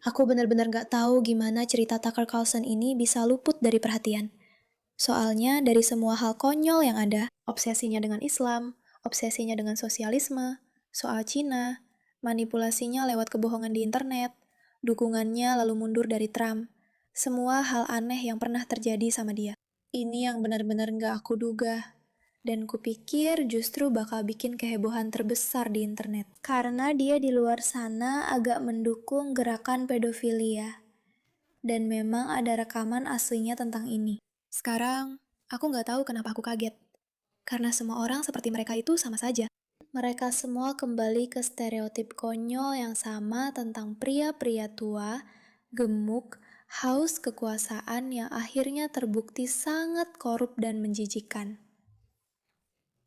Aku benar-benar gak tahu gimana cerita Tucker Carlson ini bisa luput dari perhatian. Soalnya dari semua hal konyol yang ada, obsesinya dengan Islam, obsesinya dengan sosialisme, soal Cina, manipulasinya lewat kebohongan di internet, dukungannya lalu mundur dari Trump, semua hal aneh yang pernah terjadi sama dia. Ini yang benar-benar gak aku duga. Dan kupikir justru bakal bikin kehebohan terbesar di internet. Karena dia di luar sana agak mendukung gerakan pedofilia. Dan memang ada rekaman aslinya tentang ini. Sekarang, aku nggak tahu kenapa aku kaget. Karena semua orang seperti mereka itu sama saja. Mereka semua kembali ke stereotip konyol yang sama tentang pria-pria tua, gemuk, haus kekuasaan yang akhirnya terbukti sangat korup dan menjijikan.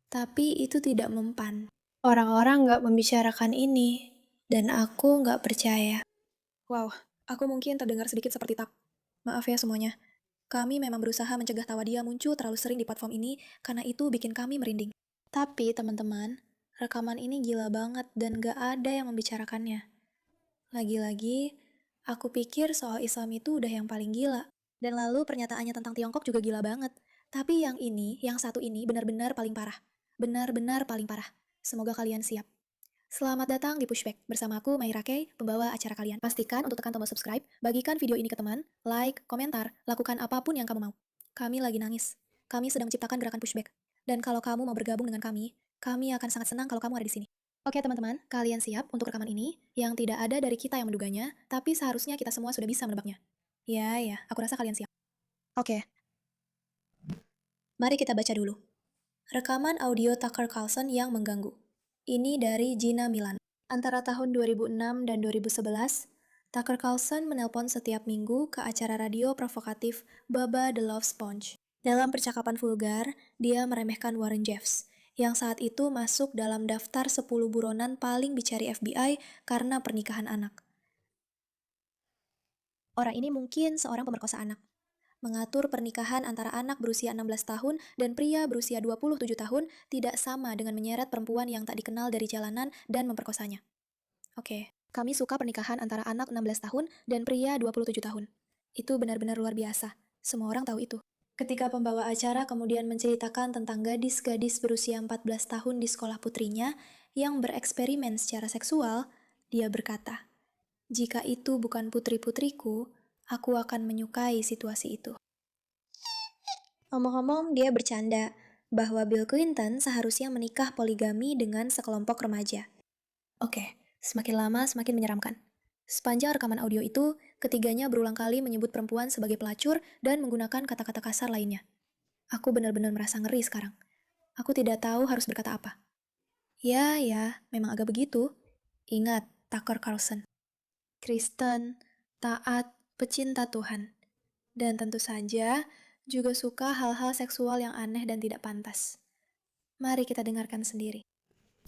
Tapi itu tidak mempan. Orang-orang nggak membicarakan ini, dan aku nggak percaya. Wow, aku mungkin terdengar sedikit seperti tak. Maaf ya semuanya. Kami memang berusaha mencegah tawa dia muncul terlalu sering di platform ini, karena itu bikin kami merinding. Tapi teman-teman, rekaman ini gila banget dan gak ada yang membicarakannya. Lagi-lagi, aku pikir soal Islam itu udah yang paling gila. Dan lalu pernyataannya tentang Tiongkok juga gila banget. Tapi yang ini, yang satu ini benar-benar paling parah. Benar-benar paling parah. Semoga kalian siap. Selamat datang di Pushback, bersama aku Maira Kay, pembawa acara kalian. Pastikan untuk tekan tombol subscribe, bagikan video ini ke teman, like, komentar, lakukan apapun yang kamu mau. Kami lagi nangis. Kami sedang menciptakan gerakan Pushback. Dan kalau kamu mau bergabung dengan kami akan sangat senang kalau kamu ada di sini. Oke teman-teman, kalian siap untuk rekaman ini yang tidak ada dari kita yang menduganya, tapi seharusnya kita semua sudah bisa menebaknya. Ya, aku rasa kalian siap. Oke, mari kita baca dulu. Rekaman audio Tucker Carlson yang mengganggu. Ini dari Gina Milan. Antara tahun 2006 dan 2011, Tucker Carlson menelpon setiap minggu ke acara radio provokatif Baba the Love Sponge. Dalam percakapan vulgar, dia meremehkan Warren Jeffs, yang saat itu masuk dalam daftar 10 buronan paling dicari FBI karena pernikahan anak. Orang ini mungkin seorang pemerkosa anak. Mengatur pernikahan antara anak berusia 16 tahun dan pria berusia 27 tahun tidak sama dengan menyeret perempuan yang tak dikenal dari jalanan dan memperkosanya. Oke, kami suka pernikahan antara anak 16 tahun dan pria 27 tahun. Itu benar-benar luar biasa. Semua orang tahu itu. Ketika pembawa acara kemudian menceritakan tentang gadis-gadis berusia 14 tahun di sekolah putrinya yang bereksperimen secara seksual, dia berkata, "Jika itu bukan putri-putriku, aku akan menyukai situasi itu." Omong-omong, dia bercanda bahwa Bill Clinton seharusnya menikah poligami dengan sekelompok remaja. Oke, semakin lama semakin menyeramkan. Sepanjang rekaman audio itu, ketiganya berulang kali menyebut perempuan sebagai pelacur dan menggunakan kata-kata kasar lainnya. Aku benar-benar merasa ngeri sekarang. Aku tidak tahu harus berkata apa. Ya, memang agak begitu. Ingat, Tucker Carlson. Kristen, taat, pecinta Tuhan. Dan tentu saja, juga suka hal-hal seksual yang aneh dan tidak pantas. Mari kita dengarkan sendiri.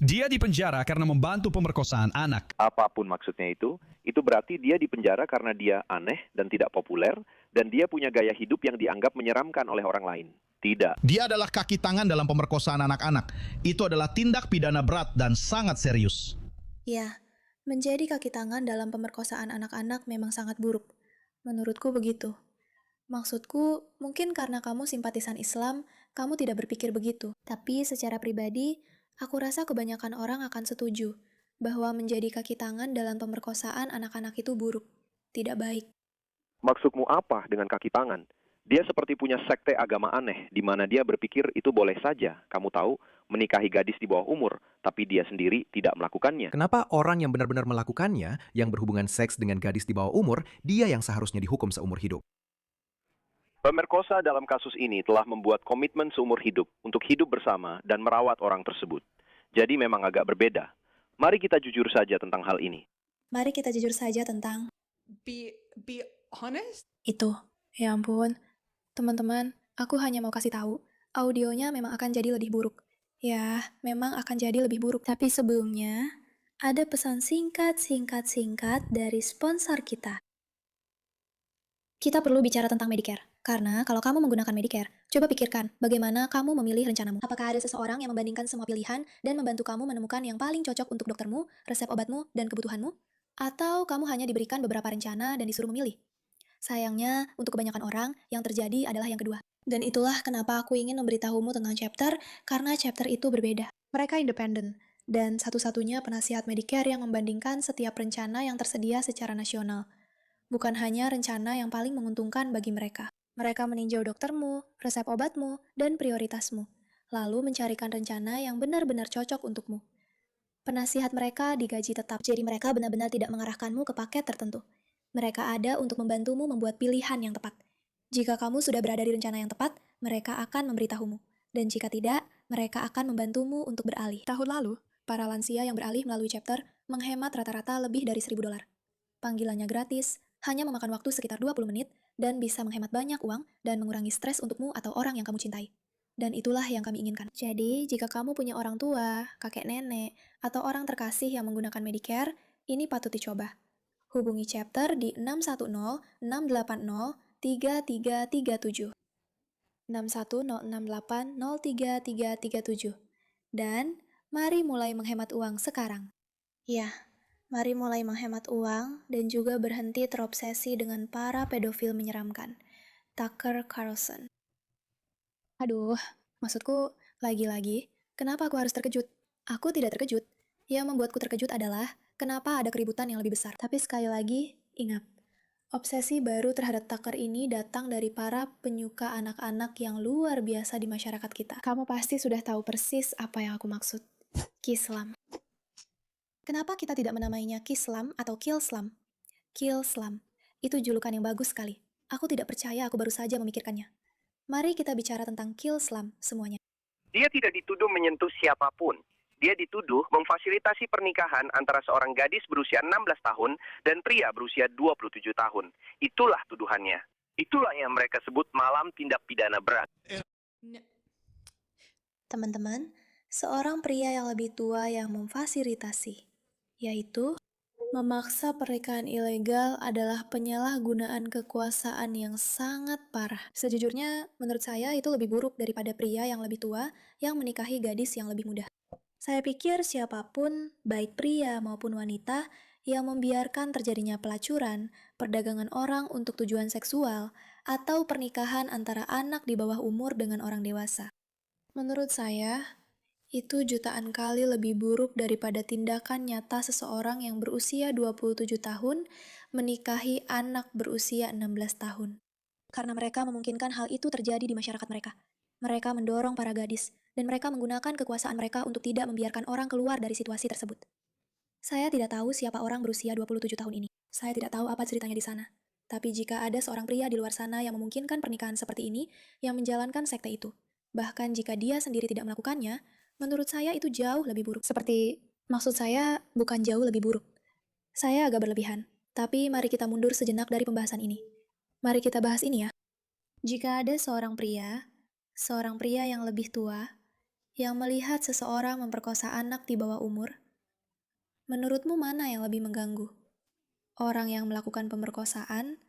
Dia dipenjara karena membantu pemerkosaan anak. Apapun maksudnya itu berarti dia dipenjara karena dia aneh dan tidak populer, dan dia punya gaya hidup yang dianggap menyeramkan oleh orang lain. Tidak. Dia adalah kaki tangan dalam pemerkosaan anak-anak. Itu adalah tindak pidana berat dan sangat serius. Ya, menjadi kaki tangan dalam pemerkosaan anak-anak memang sangat buruk. Menurutku begitu. Maksudku, mungkin karena kamu simpatisan Islam, kamu tidak berpikir begitu. Tapi secara pribadi, aku rasa kebanyakan orang akan setuju bahwa menjadi kaki tangan dalam pemerkosaan anak-anak itu buruk, tidak baik. Maksudmu apa dengan kaki tangan? Dia seperti punya sekte agama aneh, di mana dia berpikir itu boleh saja, kamu tahu, menikahi gadis di bawah umur, tapi dia sendiri tidak melakukannya. Kenapa orang yang benar-benar melakukannya, yang berhubungan seks dengan gadis di bawah umur, dia yang seharusnya dihukum seumur hidup? Pemerkosa dalam kasus ini telah membuat komitmen seumur hidup untuk hidup bersama dan merawat orang tersebut. Jadi memang agak berbeda. Mari kita jujur saja tentang hal ini. Mari kita jujur saja tentang be honest. itu. Ya ampun. Teman-teman, aku hanya mau kasih tahu, audionya memang akan jadi lebih buruk. Ya, memang akan jadi lebih buruk. Tapi sebelumnya, ada pesan singkat dari sponsor kita. Kita perlu bicara tentang Medicare. Karena kalau kamu menggunakan Medicare, coba pikirkan bagaimana kamu memilih rencanamu. Apakah ada seseorang yang membandingkan semua pilihan dan membantu kamu menemukan yang paling cocok untuk doktermu, resep obatmu, dan kebutuhanmu? Atau kamu hanya diberikan beberapa rencana dan disuruh memilih? Sayangnya, untuk kebanyakan orang, yang terjadi adalah yang kedua. Dan itulah kenapa aku ingin memberitahumu tentang chapter, karena chapter itu berbeda. Mereka independen, dan satu-satunya penasihat Medicare yang membandingkan setiap rencana yang tersedia secara nasional. Bukan hanya rencana yang paling menguntungkan bagi mereka. Mereka meninjau doktermu, resep obatmu, dan prioritasmu, lalu mencarikan rencana yang benar-benar cocok untukmu. Penasihat mereka digaji tetap, jadi mereka benar-benar tidak mengarahkanmu ke paket tertentu. Mereka ada untuk membantumu membuat pilihan yang tepat. Jika kamu sudah berada di rencana yang tepat, mereka akan memberitahumu. Dan jika tidak, mereka akan membantumu untuk beralih. Tahun lalu, para lansia yang beralih melalui chapter menghemat rata-rata lebih dari $1.000. Panggilannya gratis, hanya memakan waktu sekitar 20 menit, dan bisa menghemat banyak uang dan mengurangi stres untukmu atau orang yang kamu cintai. Dan itulah yang kami inginkan. Jadi, jika kamu punya orang tua, kakek nenek, atau orang terkasih yang menggunakan Medicare, ini patut dicoba. Hubungi chapter di 610-680-3337. 610-680-3337. Dan mari mulai menghemat uang sekarang. Ya, mari mulai menghemat uang dan juga berhenti terobsesi dengan para pedofil menyeramkan. Tucker Carlson. Aduh, maksudku, lagi-lagi, kenapa aku harus terkejut? Aku tidak terkejut. Yang membuatku terkejut adalah kenapa ada keributan yang lebih besar. Tapi sekali lagi, ingat, obsesi baru terhadap Tucker ini datang dari para penyuka anak-anak yang luar biasa di masyarakat kita. Kamu pasti sudah tahu persis apa yang aku maksud. Kislam. Kenapa kita tidak menamainya Kislam atau Killslam? Killslam. Itu julukan yang bagus sekali. Aku tidak percaya aku baru saja memikirkannya. Mari kita bicara tentang Killslam semuanya. Dia tidak dituduh menyentuh siapapun. Dia dituduh memfasilitasi pernikahan antara seorang gadis berusia 16 tahun dan pria berusia 27 tahun. Itulah tuduhannya. Itulah yang mereka sebut malam tindak pidana berat. Teman-teman, seorang pria yang lebih tua yang memfasilitasi, yaitu memaksa pernikahan ilegal adalah penyalahgunaan kekuasaan yang sangat parah. Sejujurnya, menurut saya itu lebih buruk daripada pria yang lebih tua yang menikahi gadis yang lebih muda. Saya pikir siapapun, baik pria maupun wanita, yang membiarkan terjadinya pelacuran, perdagangan orang untuk tujuan seksual, atau pernikahan antara anak di bawah umur dengan orang dewasa. Menurut saya, itu jutaan kali lebih buruk daripada tindakan nyata seseorang yang berusia 27 tahun menikahi anak berusia 16 tahun. Karena mereka memungkinkan hal itu terjadi di masyarakat mereka. Mereka mendorong para gadis, dan mereka menggunakan kekuasaan mereka untuk tidak membiarkan orang keluar dari situasi tersebut. Saya tidak tahu siapa orang berusia 27 tahun ini. Saya tidak tahu apa ceritanya di sana. Tapi jika ada seorang pria di luar sana yang memungkinkan pernikahan seperti ini, yang menjalankan sekte itu, bahkan jika dia sendiri tidak melakukannya, menurut saya itu jauh lebih buruk. Maksud saya bukan jauh lebih buruk. Saya agak berlebihan. Tapi mari kita mundur sejenak dari pembahasan ini. Mari kita bahas ini ya. Jika ada seorang pria yang lebih tua, yang melihat seseorang memperkosa anak di bawah umur, menurutmu mana yang lebih mengganggu? Orang yang melakukan pemerkosaan,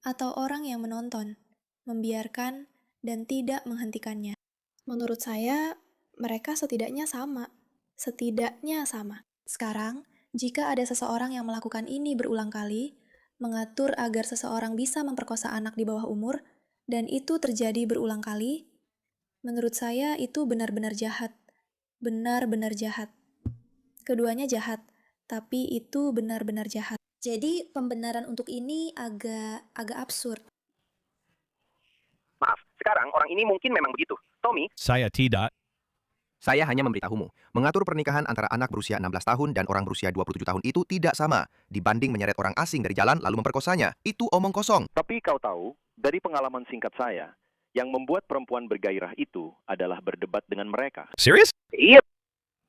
atau orang yang menonton, membiarkan, dan tidak menghentikannya? Menurut saya, mereka setidaknya sama. Sekarang, jika ada seseorang yang melakukan ini berulang kali, mengatur agar seseorang bisa memperkosa anak di bawah umur, dan itu terjadi berulang kali, menurut saya itu benar-benar jahat. Benar-benar jahat. Keduanya jahat, tapi itu benar-benar jahat. Jadi, pembenaran untuk ini agak absurd. Maaf, sekarang orang ini mungkin memang begitu. Tommy, Saya tidak. Saya hanya memberitahumu, mengatur pernikahan antara anak berusia 16 tahun dan orang berusia 27 tahun itu tidak sama dibanding menyeret orang asing dari jalan lalu memperkosanya. Itu omong kosong. tapi kau tahu, dari pengalaman singkat saya, yang membuat perempuan bergairah itu adalah berdebat dengan mereka. Serius? Iya,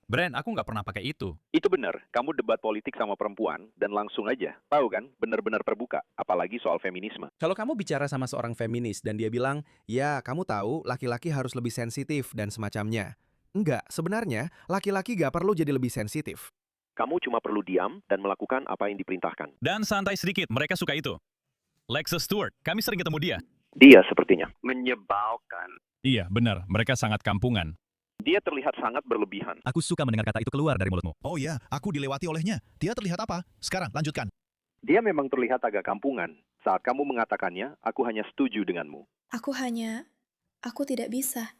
Brand, aku nggak pernah pakai itu. itu benar. Kamu debat politik sama perempuan dan langsung aja. Tahu kan, benar-benar terbuka. Apalagi soal feminisme. Kalau kamu bicara sama seorang feminis dan dia bilang, ya kamu tahu laki-laki harus lebih sensitif dan semacamnya. Enggak, sebenarnya laki-laki gak perlu jadi lebih sensitif. Kamu cuma perlu diam dan melakukan apa yang diperintahkan. Dan santai sedikit, mereka suka itu. Lexus Stewart, kami sering ketemu dia. Dia sepertinya menyebalkan. Iya, benar. Mereka sangat kampungan. Dia terlihat sangat berlebihan. Aku suka mendengar kata itu keluar dari mulutmu. Oh ya, aku dilewati olehnya. Dia terlihat apa? Sekarang, lanjutkan. Dia memang terlihat agak kampungan. Saat kamu mengatakannya, aku hanya setuju denganmu. Aku tidak bisa.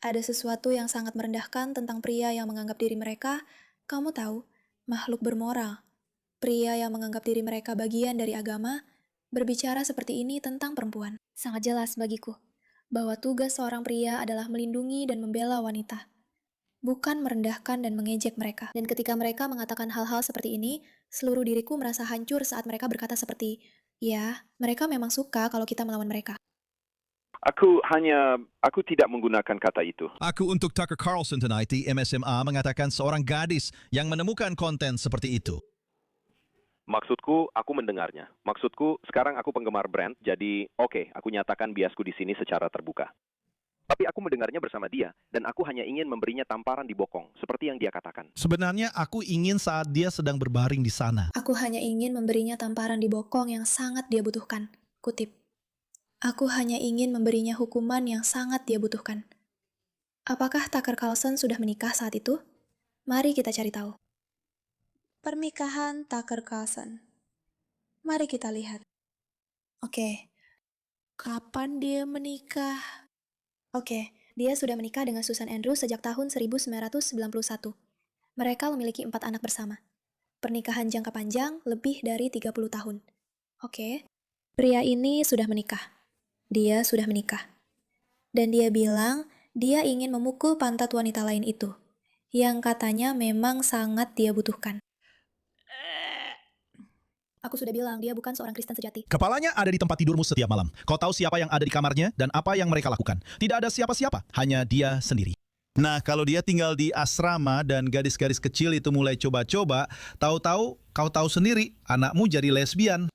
Ada sesuatu yang sangat merendahkan tentang pria yang menganggap diri mereka, kamu tahu, makhluk bermoral. Pria yang menganggap diri mereka bagian dari agama, berbicara seperti ini tentang perempuan. Sangat jelas bagiku bahwa tugas seorang pria adalah melindungi dan membela wanita, bukan merendahkan dan mengejek mereka. Dan ketika mereka mengatakan hal-hal seperti ini, seluruh diriku merasa hancur saat mereka berkata seperti, ya, mereka memang suka kalau kita melawan mereka. Aku tidak menggunakan kata itu. Aku untuk Tucker Carlson Tonight di MSMA mengatakan seorang gadis yang menemukan konten seperti itu. Maksudku, aku mendengarnya. Maksudku, sekarang aku penggemar brand, jadi oke, aku nyatakan biasku di sini secara terbuka. Tapi aku mendengarnya bersama dia, dan aku hanya ingin memberinya tamparan di bokong, seperti yang dia katakan. Sebenarnya aku ingin saat dia sedang berbaring di sana. Aku hanya ingin memberinya tamparan di bokong yang sangat dia butuhkan. Kutip. Aku hanya ingin memberinya hukuman yang sangat dia butuhkan. Apakah Tucker Carlson sudah menikah saat itu? Mari kita cari tahu. Pernikahan Tucker Carlson. Mari kita lihat. Oke. Kapan dia menikah? Oke, dia sudah menikah dengan Susan Andrews sejak tahun 1991. Mereka memiliki 4 anak bersama. Pernikahan jangka panjang lebih dari 30 tahun. Oke. Pria ini sudah menikah. Dia sudah menikah. Dan dia bilang dia ingin memukul pantat wanita lain itu, yang katanya memang sangat dia butuhkan. Aku sudah bilang dia bukan seorang Kristen sejati. Kepalanya ada di tempat tidurmu setiap malam. Kau tahu siapa yang ada di kamarnya dan apa yang mereka lakukan. Tidak ada siapa-siapa, hanya dia sendiri. Nah, kalau dia tinggal di asrama dan gadis-gadis kecil itu mulai coba-coba, tahu-tahu kau tahu sendiri, anakmu jadi lesbian.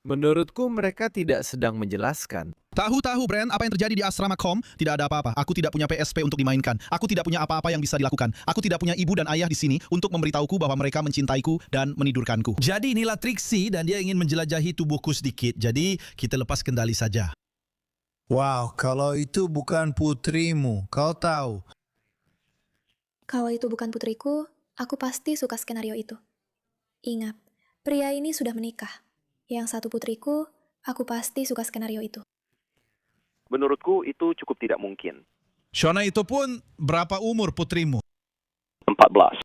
Menurutku mereka tidak sedang menjelaskan. Tahu-tahu, Brand, apa yang terjadi di asrama kom? Tidak ada apa-apa. Aku tidak punya PSP untuk dimainkan. Aku tidak punya apa-apa yang bisa dilakukan. Aku tidak punya ibu dan ayah di sini untuk memberitahuku bahwa mereka mencintaiku dan menidurkanku. Jadi inilah Trixie dan dia ingin menjelajahi tubuhku sedikit. Jadi kita lepas kendali saja. Wow, kalau itu bukan putrimu, kau tahu. Kalau itu bukan putriku, aku pasti suka skenario itu. Ingat, pria ini sudah menikah. Yang satu putriku, aku pasti suka skenario itu. Menurutku, itu cukup tidak mungkin. Shona itu pun berapa umur putrimu? 14.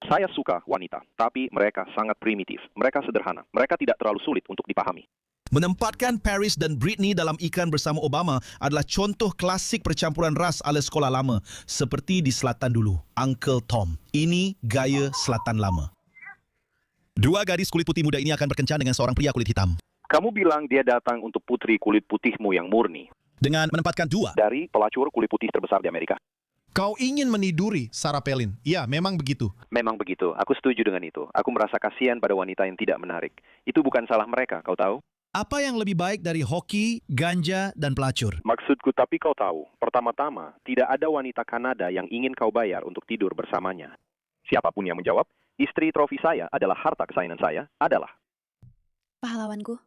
Saya suka wanita, tapi mereka sangat primitif. Mereka sederhana. Mereka tidak terlalu sulit untuk dipahami. Menempatkan Paris dan Britney dalam iklan bersama Obama adalah contoh klasik percampuran ras ala sekolah lama. Seperti di Selatan dulu, Uncle Tom. Ini gaya Selatan lama. Dua gadis kulit putih muda ini akan berkencan dengan seorang pria kulit hitam. Kamu bilang dia datang untuk putri kulit putihmu yang murni. Dengan menempatkan dua. Dari pelacur kulit putih terbesar di Amerika. Kau ingin meniduri Sarah Palin. Ya, memang begitu. Memang begitu. Aku setuju dengan itu. Aku merasa kasihan pada wanita yang tidak menarik. Itu bukan salah mereka, kau tahu? Apa yang lebih baik dari hoki, ganja, dan pelacur? Maksudku, tapi kau tahu, pertama-tama, tidak ada wanita Kanada yang ingin kau bayar untuk tidur bersamanya. Siapapun yang menjawab, istri trofi saya adalah harta kesayangan saya, adalah. Pahlawanku.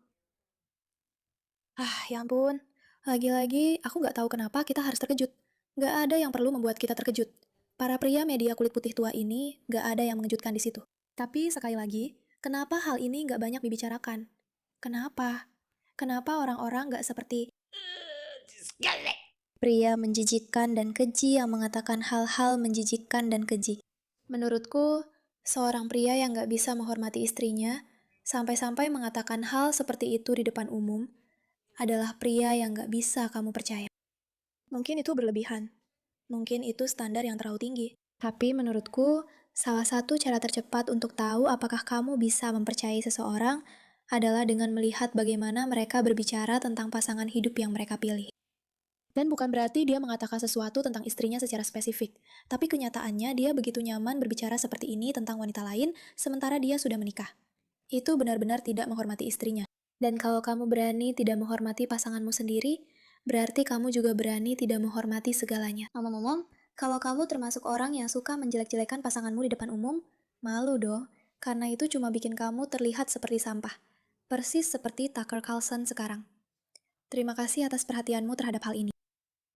Ya ampun. Lagi-lagi, aku nggak tahu kenapa kita harus terkejut. Nggak ada yang perlu membuat kita terkejut. Para pria media kulit putih tua ini, nggak ada yang mengejutkan di situ. Tapi sekali lagi, kenapa hal ini nggak banyak dibicarakan? Kenapa? Kenapa orang-orang nggak seperti pria menjijikkan dan keji yang mengatakan hal-hal menjijikkan dan keji? Menurutku, seorang pria yang nggak bisa menghormati istrinya, sampai-sampai mengatakan hal seperti itu di depan umum, adalah pria yang nggak bisa kamu percaya. Mungkin itu berlebihan. Mungkin itu standar yang terlalu tinggi. Tapi menurutku, salah satu cara tercepat untuk tahu apakah kamu bisa mempercayai seseorang adalah dengan melihat bagaimana mereka berbicara tentang pasangan hidup yang mereka pilih. Dan bukan berarti dia mengatakan sesuatu tentang istrinya secara spesifik, tapi kenyataannya dia begitu nyaman berbicara seperti ini tentang wanita lain, sementara dia sudah menikah. Itu benar-benar tidak menghormati istrinya. Dan kalau kamu berani tidak menghormati pasanganmu sendiri, berarti kamu juga berani tidak menghormati segalanya. Ngomong-ngomong, kalau kamu termasuk orang yang suka menjelek-jelekan pasanganmu di depan umum, malu dong, karena itu cuma bikin kamu terlihat seperti sampah. Persis seperti Tucker Carlson sekarang. Terima kasih atas perhatianmu terhadap hal ini.